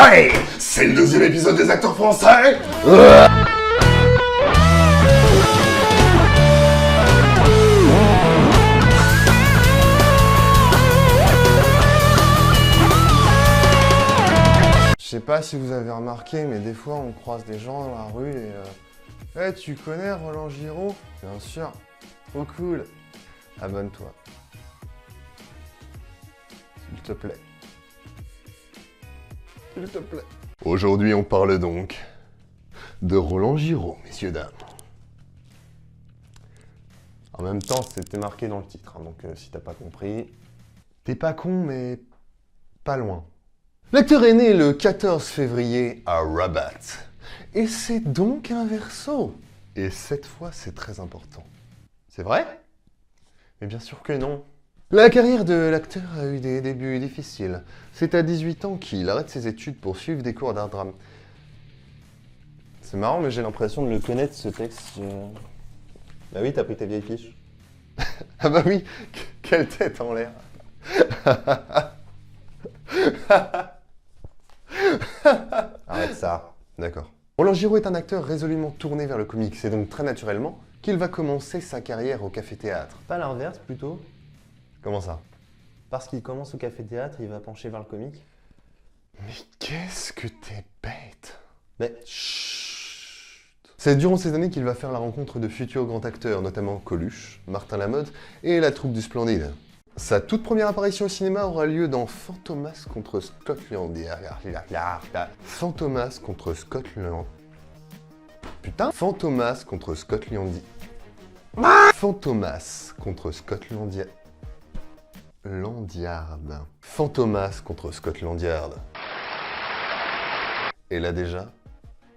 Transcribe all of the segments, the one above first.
Allez, c'est le deuxième épisode des acteurs français. Je sais pas si vous avez remarqué, mais des fois on croise des gens dans la rue et hey, tu connais Roland Giraud? Bien sûr. Trop cool. Abonne-toi. S'il te plaît. S'il te plaît. Aujourd'hui, on parle donc de Roland Giraud, messieurs, dames. En même temps, c'était marqué dans le titre, hein, donc si t'as pas compris, t'es pas con, mais pas loin. L'acteur est né le 14 février à Rabat. Et c'est donc un Verseau. Et cette fois, c'est très important. C'est vrai? Mais bien sûr que non. La carrière de l'acteur a eu des débuts difficiles. C'est à 18 ans qu'il arrête ses études pour suivre des cours d'art drame. C'est marrant, mais j'ai l'impression de le connaître, ce texte. Bah oui, t'as pris ta vieille fiche. Ah bah oui, quelle tête en l'air. Arrête ça. D'accord. Roland Giraud est un acteur résolument tourné vers le comique. C'est donc très naturellement qu'il va commencer sa carrière au café-théâtre. Pas l'inverse, plutôt. Comment ça? Parce qu'il commence au café-théâtre, il va pencher vers le comique. Mais qu'est-ce que t'es bête. Mais chut. C'est durant ces années qu'il va faire la rencontre de futurs grands acteurs, notamment Coluche, Martin Lamotte et la troupe du Splendide. Sa toute première apparition au cinéma aura lieu dans Fantomas contre Scotland Yard. Fantomas contre Scotland... Putain. Fantomas contre Scotland Yard. Fantomas contre Scotland Yard. Fantomas contre Scotland Yard. Et là déjà,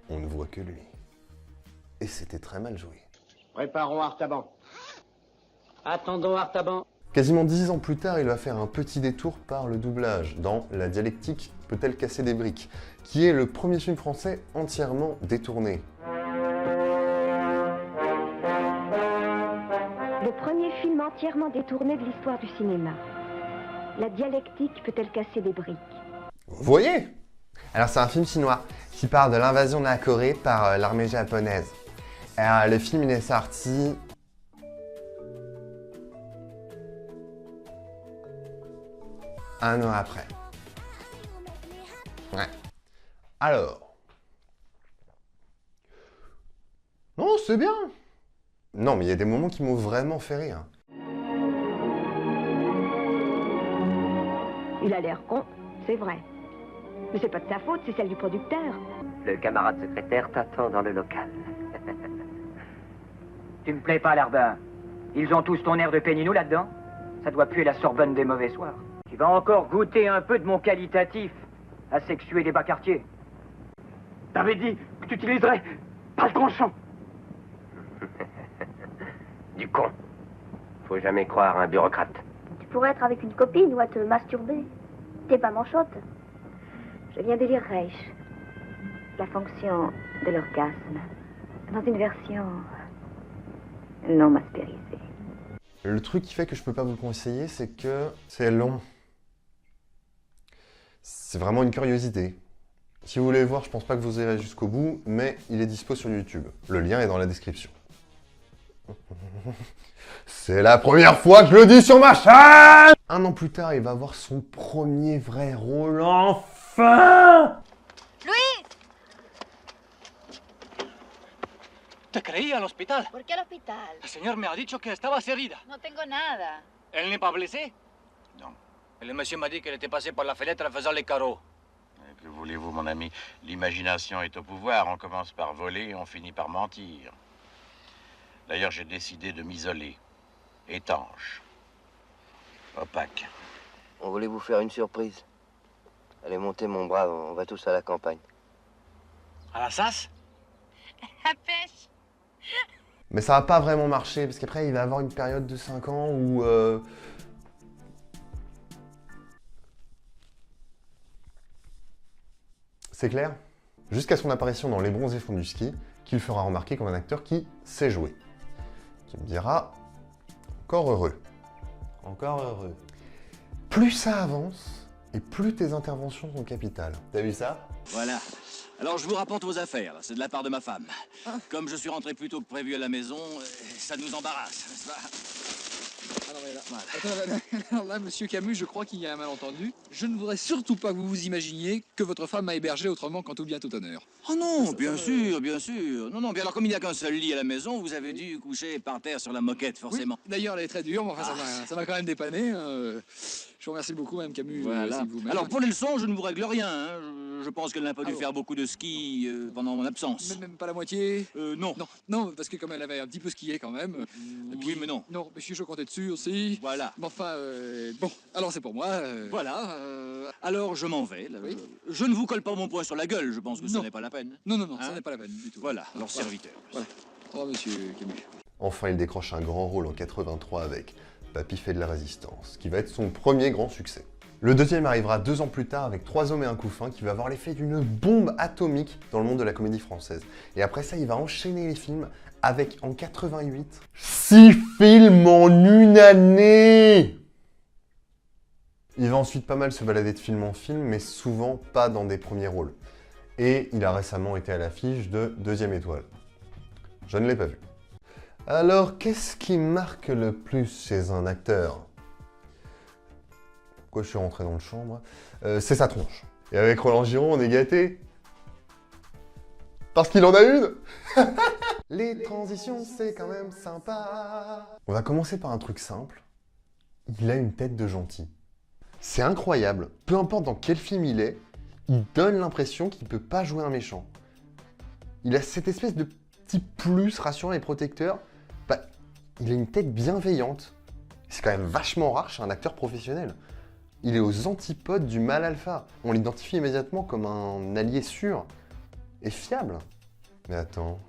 on ne voit que lui. Et c'était très mal joué. Préparons Artaban. Attendons Artaban. Quasiment 10 ans plus tard, il va faire un petit détour par le doublage dans La dialectique peut-elle casser des briques, qui est le premier film français entièrement détourné. Le premier film entièrement détourné de l'histoire du cinéma. La dialectique peut-elle casser des briques? Vous voyez? Alors c'est un film chinois qui parle de l'invasion de la Corée par l'armée japonaise. Alors, le film il est sorti... un an après. Ouais. Alors... Non, c'est bien. Non, mais il y a des moments qui m'ont vraiment fait rire. Il a l'air con, c'est vrai. Mais c'est pas de sa faute, c'est celle du producteur. Le camarade secrétaire t'attend dans le local. Tu me plais pas, Larbin. Ils ont tous ton air de péninou là-dedans. Ça doit puer la Sorbonne des mauvais soirs. Tu vas encore goûter un peu de mon qualitatif à sexuer des bas quartiers. T'avais dit que tu utiliserais pas le tranchant. Du con. Faut jamais croire un bureaucrate. Tu pourrais être avec une copine ou à te masturber. T'es pas manchotte. Je viens de lire Reich. La fonction de l'orgasme. Dans une version non mastérisée. Le truc qui fait que je peux pas vous le conseiller, c'est que c'est long. C'est vraiment une curiosité. Si vous voulez le voir, je pense pas que vous irez jusqu'au bout, mais il est dispo sur YouTube. Le lien est dans la description. C'est la première fois que je le dis sur ma chaîne. Un an plus tard, il va avoir son premier vrai rôle, enfin. ¡Luis! Te creí al hospital. ¿Por qué al hospital? El señor me ha dicho que estabas herida. No tengo nada. ¿Elle n'est pas blessée? Non. Et le monsieur m'a dit qu'elle était passée par la fenêtre en faisant les carreaux. Que voulez-vous, mon ami? L'imagination est au pouvoir. On commence par voler et on finit par mentir. D'ailleurs, j'ai décidé de m'isoler. Étanche. Opaque. On voulait vous faire une surprise. Allez, montez, mon brave, on va tous à la campagne. À la sas? La pêche. Mais ça va pas vraiment marcher, parce qu'après, il va avoir une période de 5 ans où... C'est clair? Jusqu'à son apparition dans Les Bronzés font du ski, qu'il fera remarquer comme un acteur qui sait jouer. Qui me dira, encore heureux. Encore heureux. Plus ça avance, et plus tes interventions sont capitales. T'as vu ça? Voilà. Alors je vous rapporte vos affaires, c'est de la part de ma femme. Comme je suis rentré plus tôt que prévu à la maison, ça nous embarrasse, n'est-ce pas? Alors, voilà. Alors là, monsieur Camus, je crois qu'il y a un malentendu. Je ne voudrais surtout pas que vous vous imaginiez que votre femme m'a hébergé autrement qu'en tout bien tout honneur. Oh non, bien sûr, bien sûr. Non, non, bien alors comme il n'y a qu'un seul lit à la maison, vous avez dû coucher par terre sur la moquette, forcément. Oui, d'ailleurs, elle est très dure, mais enfin, ça m'a quand même dépanné. Je vous remercie beaucoup, Madame Camus. Voilà. Alors pour les leçons, je ne vous règle rien. Hein. Je pense qu'elle n'a pas dû faire beaucoup de ski pendant mon absence. Même pas la moitié? Non. Non, parce que comme elle avait un petit peu skié quand même. Et puis, oui, mais non. Non, monsieur, je comptais dessus aussi. Voilà. Mais enfin, bon, alors c'est pour moi. Voilà. Alors je m'en vais. Là. Oui. Je ne vous colle pas mon poing sur la gueule. Je pense que ce n'est pas la peine. Non, Hein? ça n'est pas la peine du tout. Voilà. Alors serviteur. Voilà. Au revoir, monsieur Camus. Enfin, il décroche un grand rôle en 83 avec Papy fait de la résistance, qui va être son premier grand succès. Le deuxième arrivera 2 ans plus tard avec 3 hommes et un couffin qui va avoir l'effet d'une bombe atomique dans le monde de la comédie française. Et après ça, il va enchaîner les films avec, en 88, 6 films en une année! Il va ensuite pas mal se balader de film en film, mais souvent pas dans des premiers rôles. Et il a récemment été à l'affiche de Deuxième Étoile. Je ne l'ai pas vu. Alors, qu'est-ce qui marque le plus chez un acteur? Pourquoi je suis rentré dans le champ, moi? C'est sa tronche. Et avec Roland Giraud, on est gâté. Parce qu'il en a une. Les transitions, c'est quand même sympa. On va commencer par un truc simple. Il a une tête de gentil. C'est incroyable. Peu importe dans quel film il est, il donne l'impression qu'il ne peut pas jouer un méchant. Il a cette espèce de petit plus rassurant et protecteur. Bah, il a une tête bienveillante. C'est quand même vachement rare chez un acteur professionnel. Il est aux antipodes du mal alpha. On l'identifie immédiatement comme un allié sûr et fiable. Mais attends,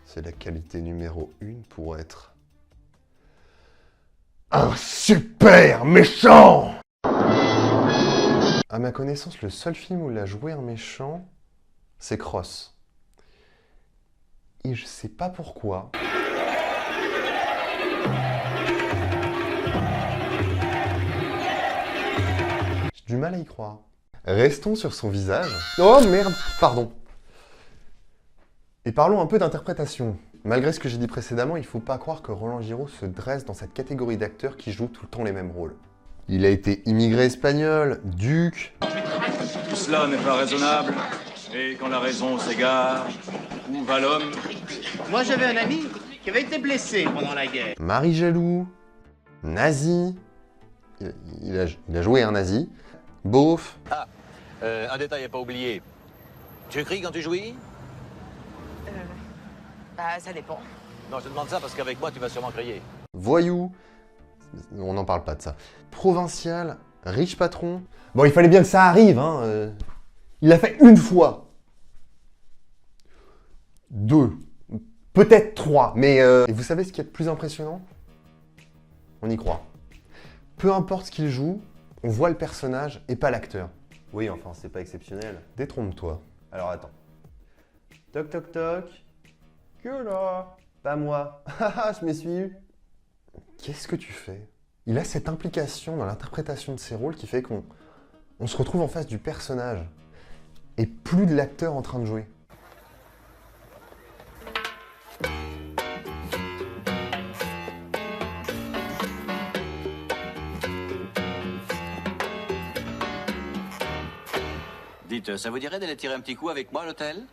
c'est la qualité numéro 1 pour être un super méchant! À ma connaissance, le seul film où il a joué un méchant, c'est Cross. Et je sais pas pourquoi. J'ai du mal à y croire. Restons sur son visage. Oh merde, pardon. Et parlons un peu d'interprétation. Malgré ce que j'ai dit précédemment, il faut pas croire que Roland Giraud se dresse dans cette catégorie d'acteurs qui jouent tout le temps les mêmes rôles. Il a été immigré espagnol, duc... Tout cela n'est pas raisonnable. Et quand la raison s'égare, où va l'homme? Moi, j'avais un ami qui avait été blessé pendant la guerre. Marie Jaloux, nazi... Il a joué un nazi. Beauf... Ah, un détail à pas oublier. Tu cries quand tu jouis? Bah, ça dépend. Non, je te demande ça parce qu'avec moi, tu vas sûrement crier. Voyou... On n'en parle pas de ça. Provincial, riche patron... Bon, il fallait bien que ça arrive, hein. Il l'a fait une fois. 2. Peut-être 3, mais... Et vous savez ce qui est le plus impressionnant? On y croit. Peu importe ce qu'il joue, on voit le personnage et pas l'acteur. Oui, enfin, c'est pas exceptionnel. Détrompe-toi. Alors attends. Toc toc toc. Que là? Pas moi. Haha, je m'essuie. Qu'est-ce que tu fais? Il a cette implication dans l'interprétation de ses rôles qui fait qu'on se retrouve en face du personnage et plus de l'acteur en train de jouer. Dites, ça vous dirait d'aller tirer un petit coup avec moi à l'hôtel?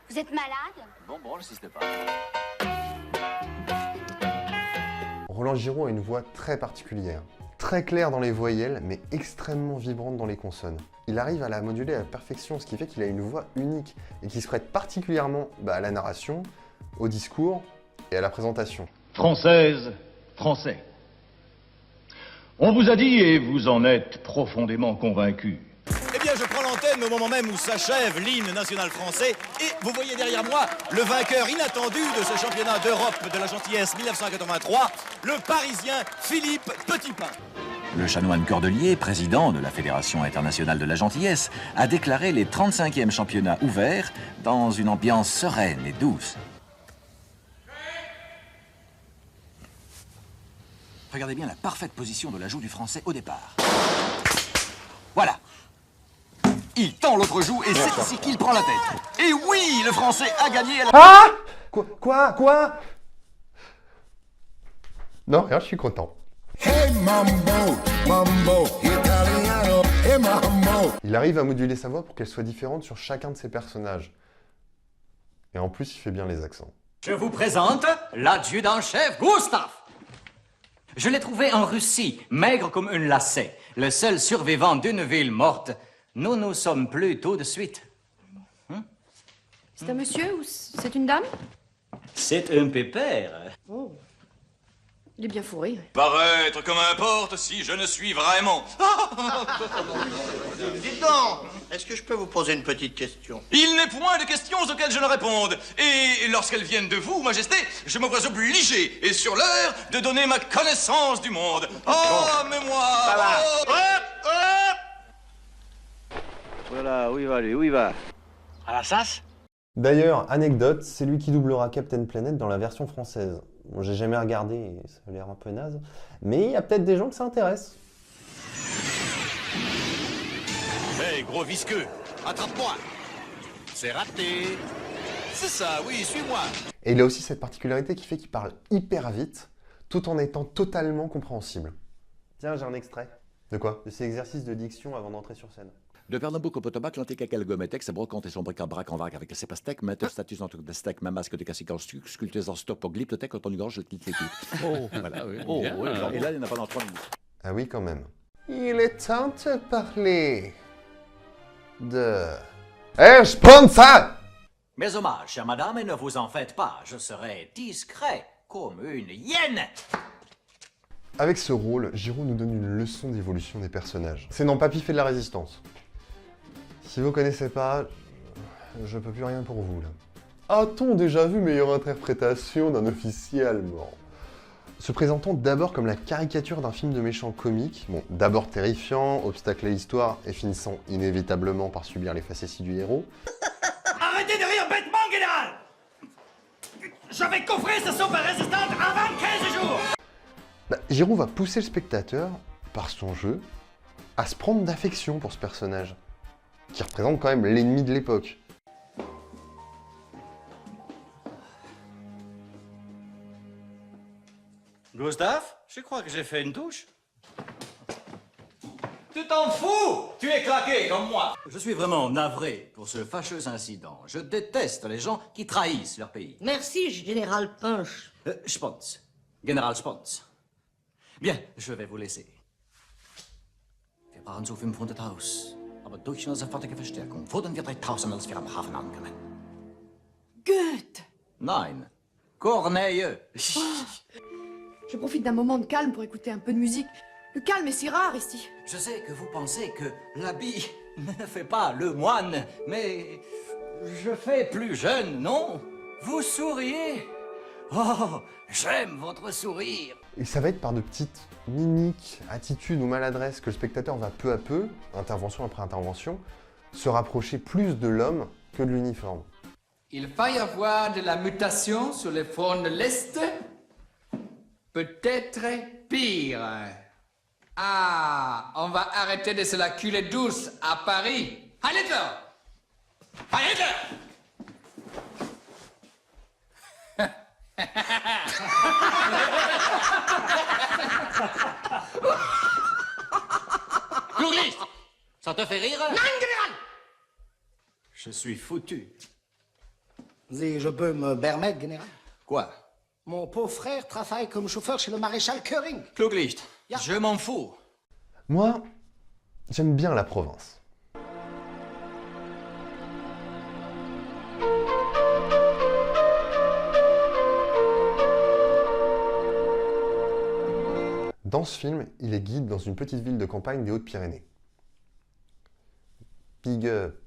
Vous êtes malade? Bon, n'insistez pas. Roland Giraud a une voix très particulière, très claire dans les voyelles, mais extrêmement vibrante dans les consonnes. Il arrive à la moduler à la perfection, ce qui fait qu'il a une voix unique et qui se prête particulièrement à la narration, au discours et à la présentation. Française, Français. On vous a dit, et vous en êtes profondément convaincus. Eh bien, je prends l'antenne au moment même où s'achève l'hymne national français. Et vous voyez derrière moi le vainqueur inattendu de ce championnat d'Europe de la gentillesse 1983, le Parisien Philippe Petitpain. Le chanoine Cordelier, président de la Fédération internationale de la gentillesse, a déclaré les 35e championnats ouverts dans une ambiance sereine et douce. Regardez bien la parfaite position de la joue du Français au départ. Voilà. Il tend l'autre joue et c'est ici qu'il prend la tête. Et oui, le Français a gagné à la... Ah! Quoi? Non, rien, je suis content. Hey mambo, mambo, italiano, hey mambo. Il arrive à moduler sa voix pour qu'elle soit différente sur chacun de ses personnages. Et en plus, il fait bien les accents. Je vous présente l'adjudant-chef Gustave. Je l'ai trouvé en Russie, maigre comme une lacet, le seul survivant d'une ville morte. Nous nous sommes plus tout de suite. C'est un monsieur ou c'est une dame? C'est un pépère. Oh. Il est bien fourré. Paraître comme importe si je ne suis vraiment. Dites donc, est-ce que je peux vous poser une petite question? Il n'est point de questions auxquelles je ne réponde. Et lorsqu'elles viennent de vous, Majesté, je me vois obligé, et sur l'heure, de donner ma connaissance du monde. Oh, mais moi... Ça va. Voilà, où il va lui, où il va? À la Sasse? D'ailleurs, anecdote, c'est lui qui doublera Captain Planet dans la version française. Bon, j'ai jamais regardé et ça a l'air un peu naze, mais il y a peut-être des gens que ça intéresse. Hey, gros visqueux, attrape-moi. C'est raté. C'est ça, oui, suis-moi. Et il a aussi cette particularité qui fait qu'il parle hyper vite, tout en étant totalement compréhensible. Tiens, j'ai un extrait. De quoi? De ces exercices de diction avant d'entrer sur scène. De Pernambouc au Potomac, l'antique Gométex, brocante et son bric-en-brac en vrac avec ses pastèques, mettre status en truc de steak, ma masque de cacique en stuc, sculptés en stop au glyptothèque, quand on gorge, je quitte les types. Oh, voilà, oui. Oh, bien, oui. Et là, il n'y en a pas dans 3 minutes. Ah oui, quand même. Il est temps de parler de... je pense ça! Mes hommages, chère madame, et ne vous en faites pas, je serai discret comme une hyène. Avec ce rôle, Giraud nous donne une leçon d'évolution des personnages. C'est non, Papy fait de la résistance. Si vous connaissez pas, je peux plus rien pour vous, là. A-t-on déjà vu meilleure interprétation d'un officier allemand? Se présentant d'abord comme la caricature d'un film de méchant comique, bon, d'abord terrifiant, obstacler l'histoire et finissant inévitablement par subir les facéties du héros. Arrêtez de rire bêtement, général! Je vais coffrer sa soupe résistante avant 15 jours! Giraud va pousser le spectateur, par son jeu, à se prendre d'affection pour ce personnage, qui représente quand même l'ennemi de l'époque. Gustave, je crois que j'ai fait une touche. Tu t'en fous! Tu es claqué comme moi! Je suis vraiment navré pour ce fâcheux incident. Je déteste les gens qui trahissent leur pays. Merci, Général Punch. Spons. Général Spons. Bien, je vais vous laisser. Wir brauchen so 500.000. Aber durch unsere sofortige Verstärkung wurden wir 3000, als wir am Hafen ankamen. Goethe! Nein. Corneille. Je profite d'un moment de calme pour écouter un peu de musique. Le calme est si rare ici. Je sais que vous pensez que l'habit ne fait pas le moine, mais je fais plus jeune, non? Vous souriez? Oh, j'aime votre sourire. Et ça va être par de petites mimiques, attitudes ou maladresses que le spectateur va peu à peu, intervention après intervention, se rapprocher plus de l'homme que de l'uniforme. Il va y avoir de la mutation sur le front de l'Est. Peut-être pire. Ah, on va arrêter de se la culer douce à Paris. Heil Hitler! Heil Hitler! Kluglist! Ça te fait rire? Non, général! Je suis foutu. Si je peux me permettre, général? Quoi? Mon pauvre frère travaille comme chauffeur chez le maréchal Köring. Kluglist, je m'en fous. Moi, j'aime bien la province. Dans ce film, il est guide dans une petite ville de campagne des Hautes-Pyrénées. Big up.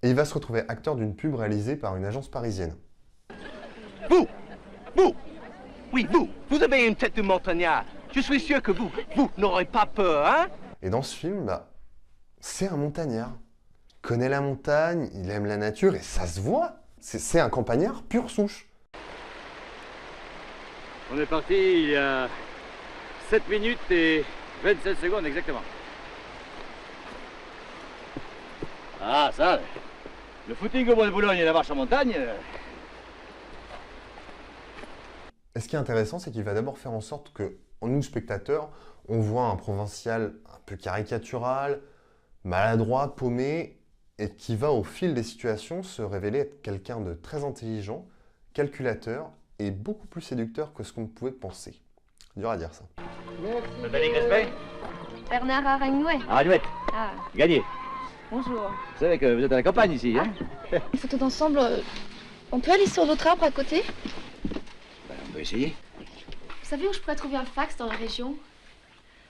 Et il va se retrouver acteur d'une pub réalisée par une agence parisienne. Vous, oui, vous avez une tête de montagnard. Je suis sûr que vous n'aurez pas peur, hein? Et dans ce film, c'est un montagnard. Il connaît la montagne, il aime la nature et ça se voit. C'est un campagnard pure souche. On est parti il y a 7 minutes et 27 secondes exactement. Ah, ça, le footing au bois de Boulogne et la marche en montagne... Et ce qui est intéressant, c'est qu'il va d'abord faire en sorte que, nous, spectateurs, on voit un provincial un peu caricatural, maladroit, paumé, et qui va, au fil des situations, se révéler être quelqu'un de très intelligent, calculateur, et beaucoup plus séducteur que ce qu'on pouvait penser. Dur à dire, ça. Nathalie Crespin? Bernard Araignouet. Araignouet. Ah, Gagné. bonjour. Vous savez que vous êtes à la campagne ici, hein? Les photos d'ensemble, on peut aller sur l'autre arbre à côté? On peut essayer. Vous savez où je pourrais trouver un fax dans la région?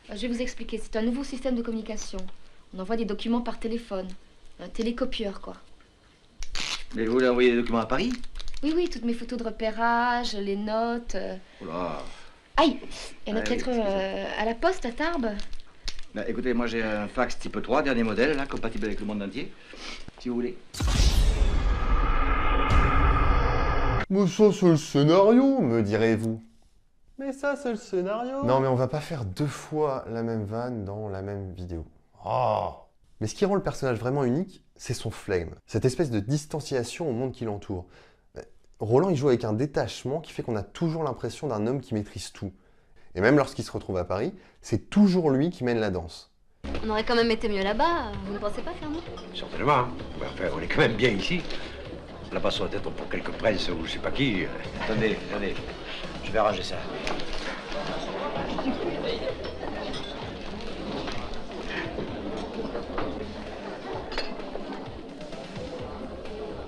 Je vais vous expliquer, c'est un nouveau système de communication. On envoie des documents par téléphone. Un télécopieur, quoi. Mais vous voulez envoyer des documents à Paris? Oui, oui, toutes mes photos de repérage, les notes... Oh là. Aïe! Et notre Ah oui, lettre excusez. à la poste, à Tarbes. Bah, écoutez, moi j'ai un fax type 3, dernier modèle, là, compatible avec le monde entier. Si vous voulez. Mais ça, c'est le scénario, me direz-vous. Mais ça, c'est le scénario. Non, mais on va pas faire 2 fois la même vanne dans la même vidéo. Oh. Mais ce qui rend le personnage vraiment unique, c'est son flegme. Cette espèce de distanciation au monde qui l'entoure. Roland, il joue avec un détachement qui fait qu'on a toujours l'impression d'un homme qui maîtrise tout. Et même lorsqu'il se retrouve à Paris, c'est toujours lui qui mène la danse. On aurait quand même été mieux là-bas, vous ne pensez pas, Fernand? Certainement. Hein. Mais enfin, on est quand même bien ici. On passe sur la tête pour quelques princes ou je sais pas qui. Attendez, attendez. Je vais arranger ça.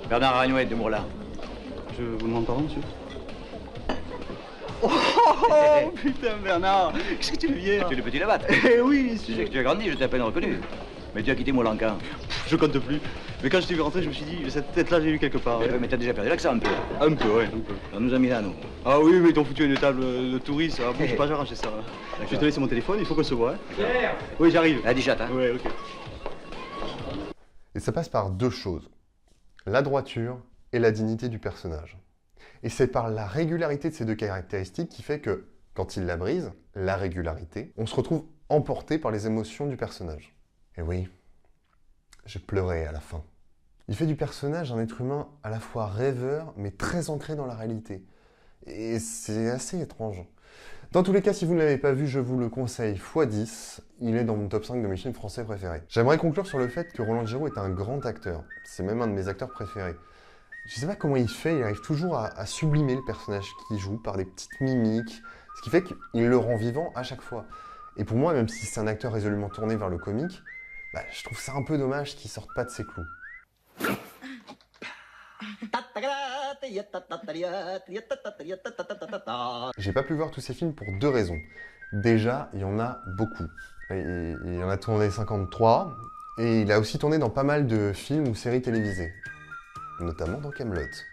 Bernard Araignouet de Mourlin. Je vous demande pardon, monsieur. Oh, putain, Bernard, qu'est-ce que tu viens? Tu es le petit Labatte. Eh oui, Tu sais que tu as grandi, je t'ai à peine reconnu. Mais tu as quitté Moulin-Quin. je compte plus. Mais quand je t'ai vu rentrer, je me suis dit, cette tête-là, j'ai vu quelque part. Ouais, mais t'as déjà perdu l'accent un peu. Un peu, ouais, un peu. On nous a mis là, nous. Ah oui, mais ils t'ont foutu une table de touristes. Ah bon, je sais pas, j'ai arrangé ça. Je vais te laisser mon téléphone, il faut qu'on se voit. Hein. Pierre! Oui, j'arrive. À 10 chattes, hein. Ouais, ok. Et ça passe par 2 choses. La droiture et la dignité du personnage. Et c'est par la régularité de ces 2 caractéristiques qui fait que, quand il la brise, la régularité, on se retrouve emporté par les émotions du personnage. Et oui, j'ai pleuré à la fin. Il fait du personnage un être humain à la fois rêveur, mais très ancré dans la réalité. Et c'est assez étrange. Dans tous les cas, si vous ne l'avez pas vu, je vous le conseille x10. Il est dans mon top 5 de mes films français préférés. J'aimerais conclure sur le fait que Roland Giraud est un grand acteur. C'est même un de mes acteurs préférés. Je sais pas comment il fait, il arrive toujours à sublimer le personnage qu'il joue par des petites mimiques, ce qui fait qu'il le rend vivant à chaque fois. Et pour moi, même si c'est un acteur résolument tourné vers le comique, bah, je trouve ça un peu dommage qu'il sorte pas de ses clous. J'ai pas pu voir tous ces films pour 2 raisons. Déjà, il y en a beaucoup. Il en a tourné 53, et il a aussi tourné dans pas mal de films ou séries télévisées. Notamment dans Kaamelott.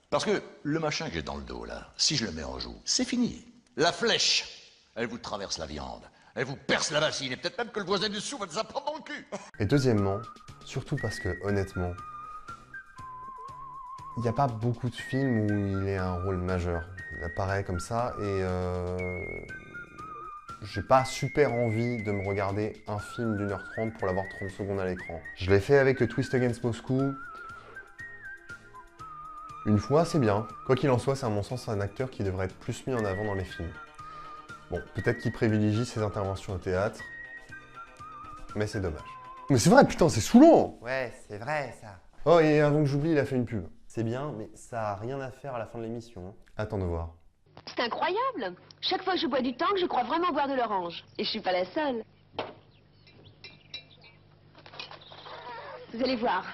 Parce que le machin que j'ai dans le dos, là, si je le mets en joue, c'est fini. La flèche, elle vous traverse la viande, elle vous perce la bassine, et peut-être même que le voisin dessous va nous apprendre dans le cul. Et deuxièmement, surtout parce que, honnêtement, il n'y a pas beaucoup de films où il est un rôle majeur. Il apparaît comme ça, et j'ai pas super envie de me regarder un film d'1h30 pour l'avoir 30 secondes à l'écran. Je l'ai fait avec Twist Against Moscow. Une fois, c'est bien. Quoi qu'il en soit, c'est à mon sens un acteur qui devrait être plus mis en avant dans les films. Bon, peut-être qu'il privilégie ses interventions au théâtre, mais c'est dommage. Mais c'est vrai, putain, c'est saoulant! Ouais, c'est vrai, ça. Oh, et avant que j'oublie, il a fait une pub. C'est bien, mais ça a rien à faire à la fin de l'émission. Attends de voir. C'est incroyable. Chaque fois que je bois du tang, je crois vraiment boire de l'orange. Et je suis pas la seule. Vous allez voir.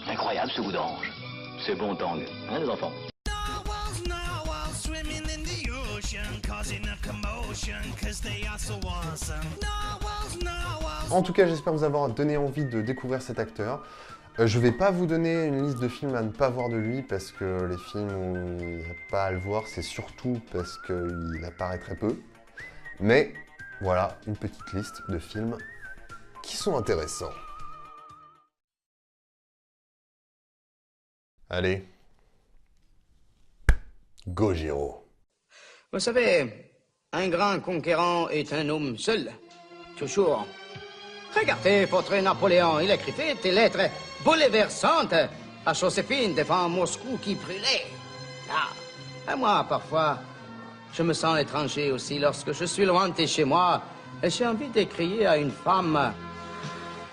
Incroyable ce goût d'orange. C'est bon tang, hein les enfants? En tout cas, j'espère vous avoir donné envie de découvrir cet acteur. Je vais pas vous donner une liste de films à ne pas voir de lui, parce que les films où il n'y a pas à le voir, c'est surtout parce qu'il apparaît très peu. Mais voilà, une petite liste de films qui sont intéressants. Allez. Go, Giro. Vous savez, un grand conquérant est un homme seul. Toujours. Regardez votre Napoléon, il écrivait des lettres bouleversantes à Joséphine devant Moscou qui brûlait. Ah, et moi, parfois, je me sens étranger aussi lorsque je suis loin de chez moi et j'ai envie de crier à une femme.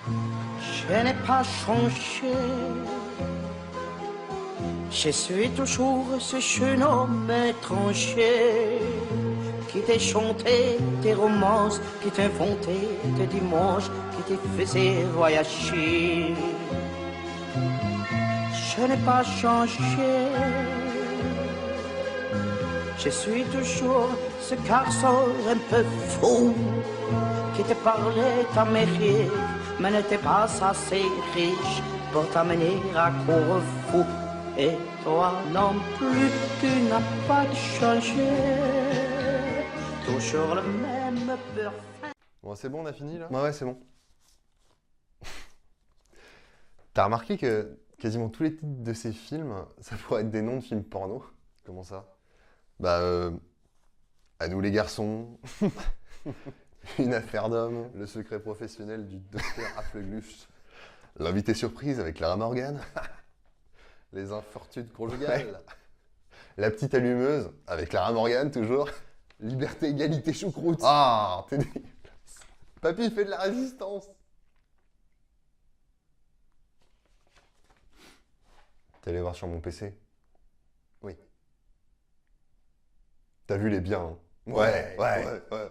Je n'ai pas changé. Je suis toujours ce jeune homme étranger qui t'a chanté des romances, qui t'inventait des dimanches, qui te faisait voyager. Je n'ai pas changé. Je suis toujours ce garçon un peu fou qui te parlait d'Amérique, mais n'était pas assez riche pour t'amener à Corfou. Et toi non plus, tu n'as pas changé. Toujours le même parfum. Bon, c'est bon, on a fini là? Ouais, c'est bon. T'as remarqué que quasiment tous les titres de ces films, ça pourrait être des noms de films porno? Comment ça? Bah, À nous les garçons, Une affaire d'homme, Le secret professionnel du docteur Affleglus, L'invité surprise avec Clara Morgan, Les infortunes conjugales, La petite allumeuse avec Clara Morgan toujours, Liberté, égalité, choucroute. Ah, t'es dégueulasse. Papy fait de la résistance. T'es allé voir sur mon PC? Oui. T'as vu les biens, hein? Ouais.